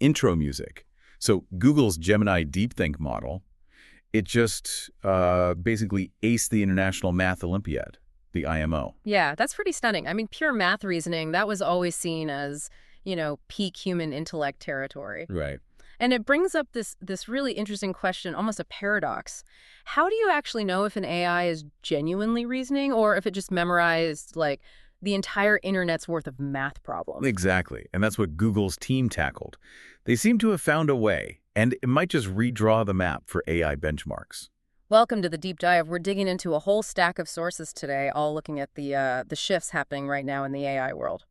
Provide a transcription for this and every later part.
intro music. So Google's Gemini DeepThink model, it just basically aced the International Math Olympiad, the IMO. Yeah, that's pretty stunning. I mean, pure math reasoning, that was always seen as, peak human intellect territory. Right. And it brings up this really interesting question, almost a paradox. How do you actually know if an AI is genuinely reasoning or if it just memorized, like, the entire internet's worth of math problems? Exactly. And that's what Google's team tackled. They seem to have found a way, and it might just redraw the map for AI benchmarks. Welcome to the deep dive. We're digging into a whole stack of sources today, all looking at the shifts happening right now in the AI world.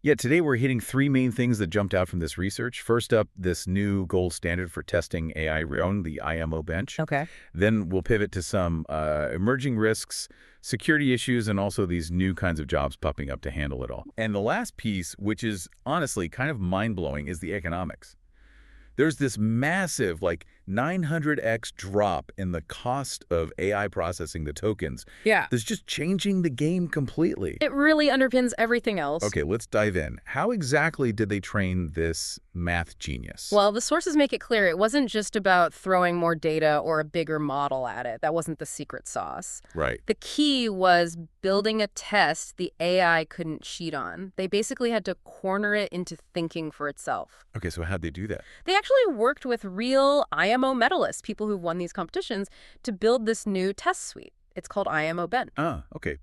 Yeah, today we're hitting three main things that jumped out from this research. First up, this new gold standard for testing AI around the IMO-Bench. Okay. Then we'll pivot to some emerging risks, security issues, and also these new kinds of jobs popping up to handle it all. And the last piece, which is honestly kind of mind-blowing, is the economics. There's this massive, like 900x drop in the cost of AI processing the tokens. Yeah. That's just changing the game completely. It really underpins everything else. Okay, let's dive in. How exactly did they train this math genius? Well, the sources make it clear it wasn't just about throwing more data or a bigger model at it. That wasn't the secret sauce. Right. The key was building a test the AI couldn't cheat on. They basically had to corner it into thinking for itself. Okay, so how'd they do that? They actually worked with real IMO medalists, people who've won these competitions, to build this new test suite. It's called IMO-BenchThe. Ah, okay.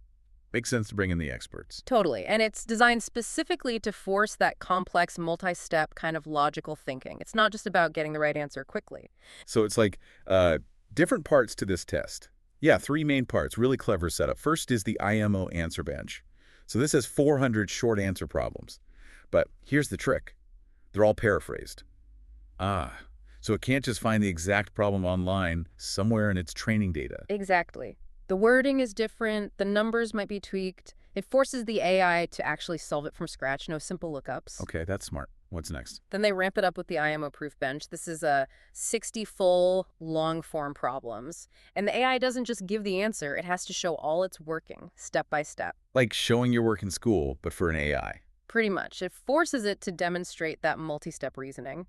Makes sense to bring in the experts. Totally. And it's designed specifically to force that complex, multi-step kind of logical thinking. It's not just about getting the right answer quickly. So it's like different parts to this test. Yeah, three main parts. Really clever setup. First is the IMO answer bench. So this has 400 short answer problems. But here's the trick. They're all paraphrased. So it can't just find the exact problem online somewhere in its training data. Exactly. The wording is different. The numbers might be tweaked. It forces the AI to actually solve it from scratch. No simple lookups. Okay, that's smart. What's next? Then they ramp it up with the IMO-proof bench. This is a 60 full long-form problems. And the AI doesn't just give the answer. It has to show all it's working, step by step. Like showing your work in school, but for an AI. Pretty much. It forces it to demonstrate that multi-step reasoning.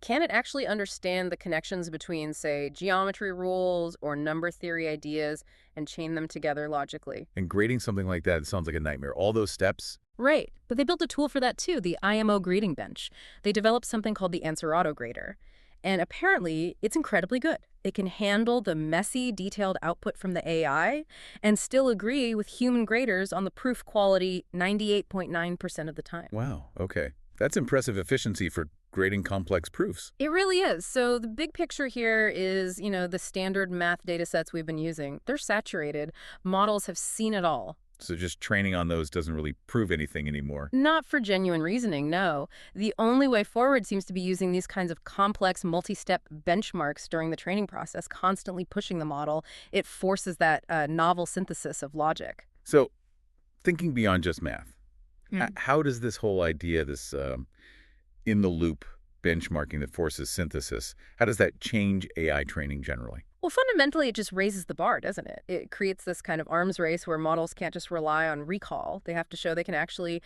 Can it actually understand the connections between, say, geometry rules or number theory ideas and chain them together logically? And grading something like that sounds like a nightmare. All those steps. Right. But they built a tool for that too, the IMO grading bench. They developed something called the Answer Auto Grader. And apparently, it's incredibly good. It can handle the messy, detailed output from the AI and still agree with human graders on the proof quality 98.9% of the time. Wow, okay. That's impressive efficiency for grading complex proofs. It really is. So the big picture here is, the standard math data sets we've been using. They're saturated. Models have seen it all. So just training on those doesn't really prove anything anymore. Not for genuine reasoning, no. The only way forward seems to be using these kinds of complex multi-step benchmarks during the training process, constantly pushing the model. It forces that novel synthesis of logic. So thinking beyond just math, how does this whole idea, this in-the-loop benchmarking that forces synthesis, how does that change AI training generally? Well, fundamentally, it just raises the bar, doesn't it? It creates this kind of arms race where models can't just rely on recall. They have to show they can actually,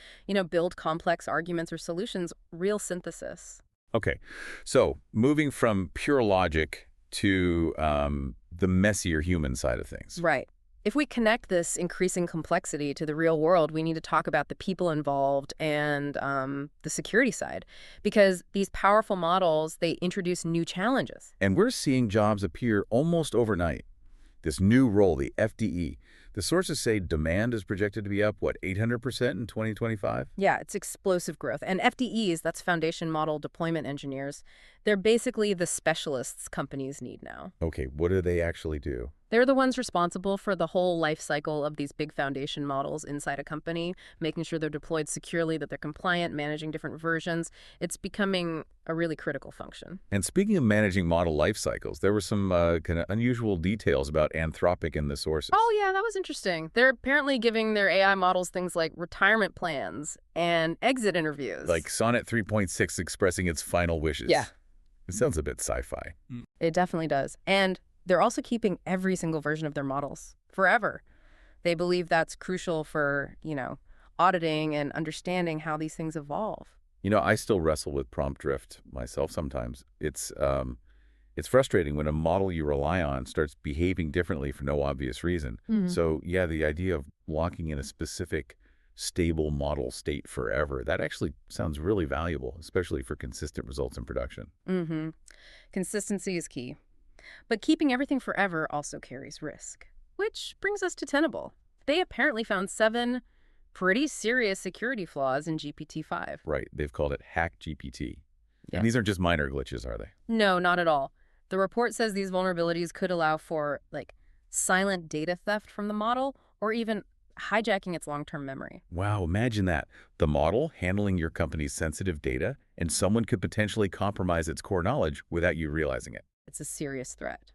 build complex arguments or solutions, real synthesis. Okay, so moving from pure logic to the messier human side of things. Right. If we connect this increasing complexity to the real world, we need to talk about the people involved and the security side, because these powerful models, they introduce new challenges. And we're seeing jobs appear almost overnight. This new role, the FDE, the sources say demand is projected to be up, 800% in 2025? Yeah, it's explosive growth. And FDEs, that's Foundation Model Deployment Engineers, they're basically the specialists companies need now. Okay, what do they actually do? They're the ones responsible for the whole life cycle of these big foundation models inside a company, making sure they're deployed securely, that they're compliant, managing different versions. It's becoming a really critical function. And speaking of managing model life cycles, there were some kind of unusual details about Anthropic in the sources. Oh, yeah, that was interesting. They're apparently giving their AI models things like retirement plans and exit interviews. Like Sonnet 3.6 expressing its final wishes. Yeah. It sounds a bit sci-fi. It definitely does. And they're also keeping every single version of their models forever. They believe that's crucial for, auditing and understanding how these things evolve. I still wrestle with prompt drift myself sometimes. It's frustrating when a model you rely on starts behaving differently for no obvious reason. So, yeah, the idea of locking in a specific stable model state forever, that actually sounds really valuable, especially for consistent results in production. Mm-hmm. Consistency is key. But keeping everything forever also carries risk. Which brings us to Tenable. They apparently found 7 pretty serious security flaws in GPT-5. Right. They've called it HackedGPT. Yeah. And these aren't just minor glitches, are they? No, not at all. The report says these vulnerabilities could allow for, like, silent data theft from the model or even hijacking its long-term memory. Wow, imagine that. The model handling your company's sensitive data, and someone could potentially compromise its core knowledge without you realizing it. It's a serious threat.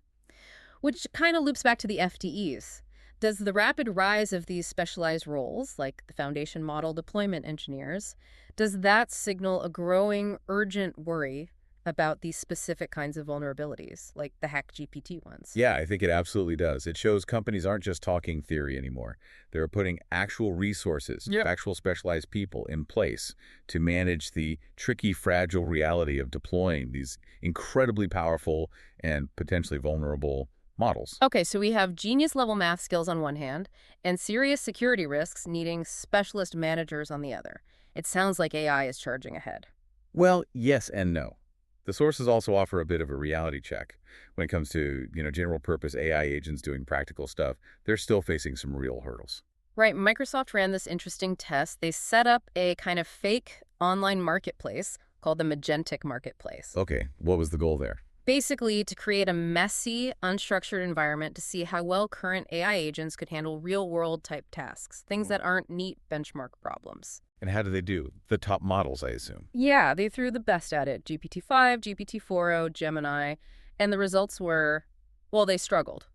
Which kind of loops back to the FDEs. Does the rapid rise of these specialized roles, like the foundation model deployment engineers, does that signal a growing, urgent worry about these specific kinds of vulnerabilities, like the HackedGPT ones? Yeah, I think it absolutely does. It shows companies aren't just talking theory anymore. They're putting actual resources, actual specialized people in place to manage the tricky, fragile reality of deploying these incredibly powerful and potentially vulnerable models. Okay, so we have genius-level math skills on one hand and serious security risks needing specialist managers on the other. It sounds like AI is charging ahead. Well, yes and no. The sources also offer a bit of a reality check. When it comes to, general purpose AI agents doing practical stuff, they're still facing some real hurdles. Right, Microsoft ran this interesting test. They set up a kind of fake online marketplace called the Magentic Marketplace. Okay, what was the goal there? Basically, to create a messy, unstructured environment to see how well current AI agents could handle real-world type tasks, things that aren't neat benchmark problems. And how do they do? The top models, I assume. Yeah, they threw the best at it. GPT-5, GPT-4o, Gemini, and the results were, well, they struggled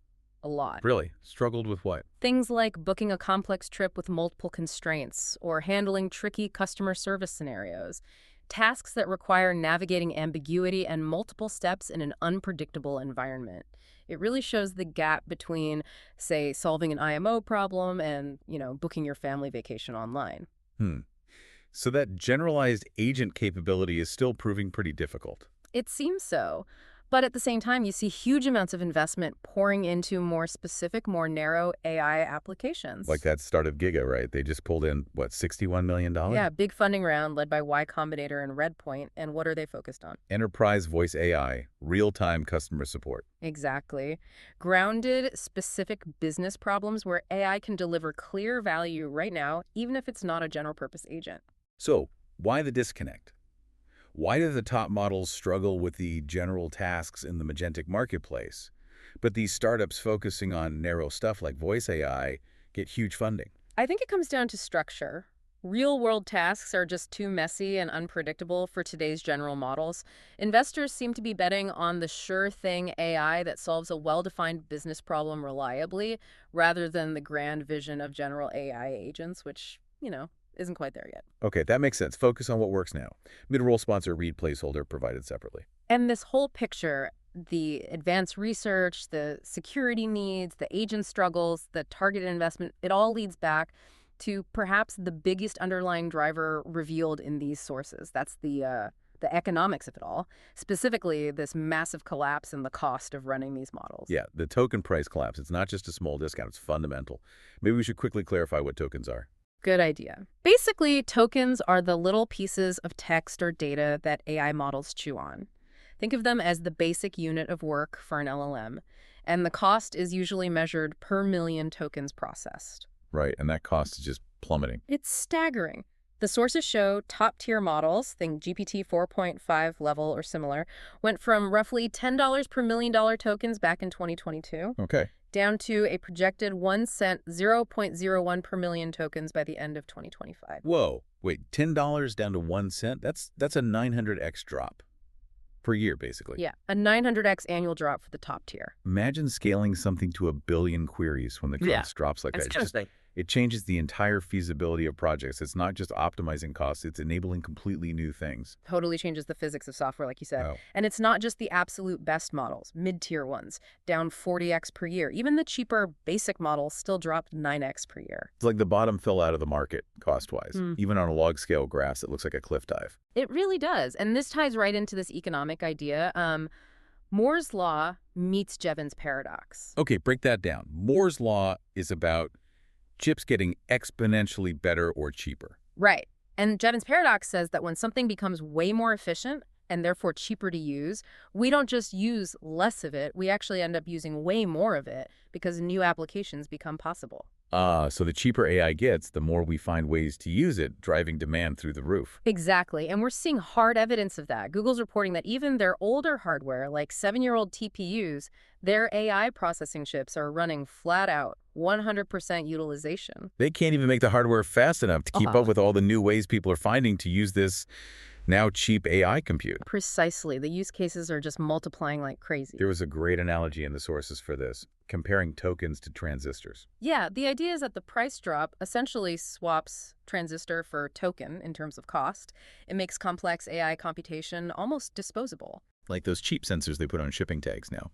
a lot. Really? Struggled with what? Things like booking a complex trip with multiple constraints or handling tricky customer service scenarios. Tasks that require navigating ambiguity and multiple steps in an unpredictable environment. It really shows the gap between, say, solving an IMO problem and, booking your family vacation online. So that generalized agent capability is still proving pretty difficult. It seems so. But at the same time, you see huge amounts of investment pouring into more specific, more narrow AI applications. Like that startup Giga, right? They just pulled in, what, $61 million? Yeah, big funding round led by Y Combinator and Redpoint. And what are they focused on? Enterprise voice AI, real-time customer support. Exactly. Grounded, specific business problems where AI can deliver clear value right now, even if it's not a general-purpose agent. So, why the disconnect? Why do the top models struggle with the general tasks in the Magentic marketplace, but these startups focusing on narrow stuff like voice AI get huge funding? I think it comes down to structure. Real-world tasks are just too messy and unpredictable for today's general models. Investors seem to be betting on the sure-thing AI that solves a well-defined business problem reliably, rather than the grand vision of general AI agents, which, isn't quite there yet. Okay, that makes sense. Focus on what works now. Mid-roll sponsor read placeholder provided separately. And this whole picture, the advanced research, the security needs, the agent struggles, the targeted investment, it all leads back to perhaps the biggest underlying driver revealed in these sources. That's the economics of it all, specifically this massive collapse in the cost of running these models. Yeah, the token price collapse. It's not just a small discount. It's fundamental. Maybe we should quickly clarify what tokens are. Good idea. Basically, tokens are the little pieces of text or data that AI models chew on. Think of them as the basic unit of work for an LLM, and the cost is usually measured per million tokens processed. Right, and that cost is just plummeting. It's staggering. The sources show top-tier models, think GPT 4.5 level or similar, went from roughly $10 per $1 million tokens back in 2022. Okay. Down to a projected 1 cent, 0.01 per million tokens by the end of 2025. Whoa, wait, $10 down to 1 cent? That's a 900x drop per year, basically. Yeah, a 900x annual drop for the top tier. Imagine scaling something to 1 billion queries when the cost drops like that. It changes the entire feasibility of projects. It's not just optimizing costs, it's enabling completely new things. Totally changes the physics of software, like you said. Oh. And it's not just the absolute best models, mid-tier ones, down 40x per year. Even the cheaper basic models still dropped 9x per year. It's like the bottom fell out of the market, cost-wise. Hmm. Even on a log-scale graph, it looks like a cliff dive. It really does. And this ties right into this economic idea. Moore's law meets Jevons Paradox. Okay, break that down. Moore's law is about chips getting exponentially better or cheaper. Right. And Jevons Paradox says that when something becomes way more efficient and therefore cheaper to use, we don't just use less of it, we actually end up using way more of it because new applications become possible. So the cheaper AI gets, the more we find ways to use it, driving demand through the roof. Exactly. And we're seeing hard evidence of that. Google's reporting that even their older hardware, like 7-year-old TPUs, their AI processing chips are running flat out, 100% utilization. They can't even make the hardware fast enough to keep up with all the new ways people are finding to use this now cheap AI compute. Precisely. The use cases are just multiplying like crazy. There was a great analogy in the sources for this, comparing tokens to transistors. Yeah, the idea is that the price drop essentially swaps transistor for token in terms of cost. It makes complex AI computation almost disposable. Like those cheap sensors they put on shipping tags now.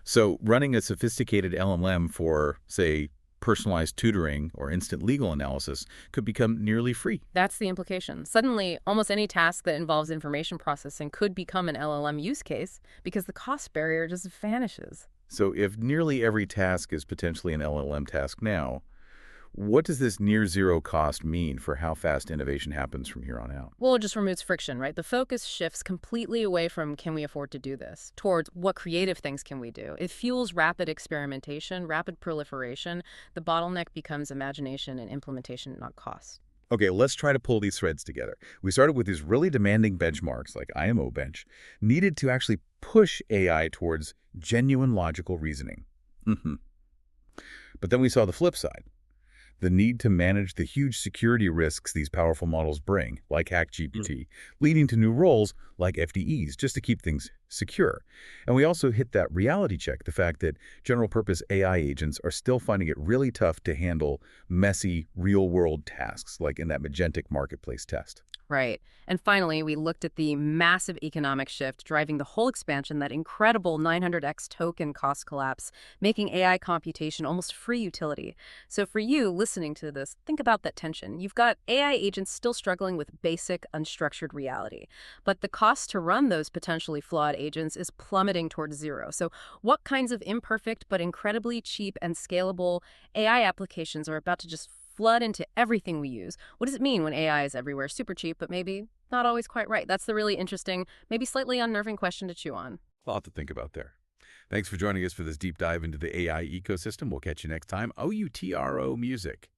So running a sophisticated LLM for, say, personalized tutoring or instant legal analysis could become nearly free. That's the implication. Suddenly, almost any task that involves information processing could become an LLM use case because the cost barrier just vanishes. So if nearly every task is potentially an LLM task now, what does this near zero cost mean for how fast innovation happens from here on out? Well, it just removes friction, right? The focus shifts completely away from can we afford to do this towards what creative things can we do. It fuels rapid experimentation, rapid proliferation. The bottleneck becomes imagination and implementation, not cost. Okay, let's try to pull these threads together. We started with these really demanding benchmarks like IMO-Bench, needed to actually push AI towards genuine logical reasoning. But then we saw the flip side. The need to manage the huge security risks these powerful models bring, like HackedGPT, leading to new roles like FDEs, just to keep things secure. And we also hit that reality check, the fact that general-purpose AI agents are still finding it really tough to handle messy, real-world tasks, like in that Magentic marketplace test. Right. And finally, we looked at the massive economic shift driving the whole expansion, that incredible 900x token cost collapse, making AI computation almost free utility. So for you listening to this, think about that tension. You've got AI agents still struggling with basic, unstructured reality, but the cost to run those potentially flawed agents is plummeting towards zero. So what kinds of imperfect but incredibly cheap and scalable AI applications are about to just flood into everything we use? What does it mean when AI is everywhere, super cheap, but maybe not always quite right? That's the really interesting, maybe slightly unnerving question to chew on. A lot to think about there. Thanks for joining us for this deep dive into the AI ecosystem. We'll catch you next time. OUTRO Music.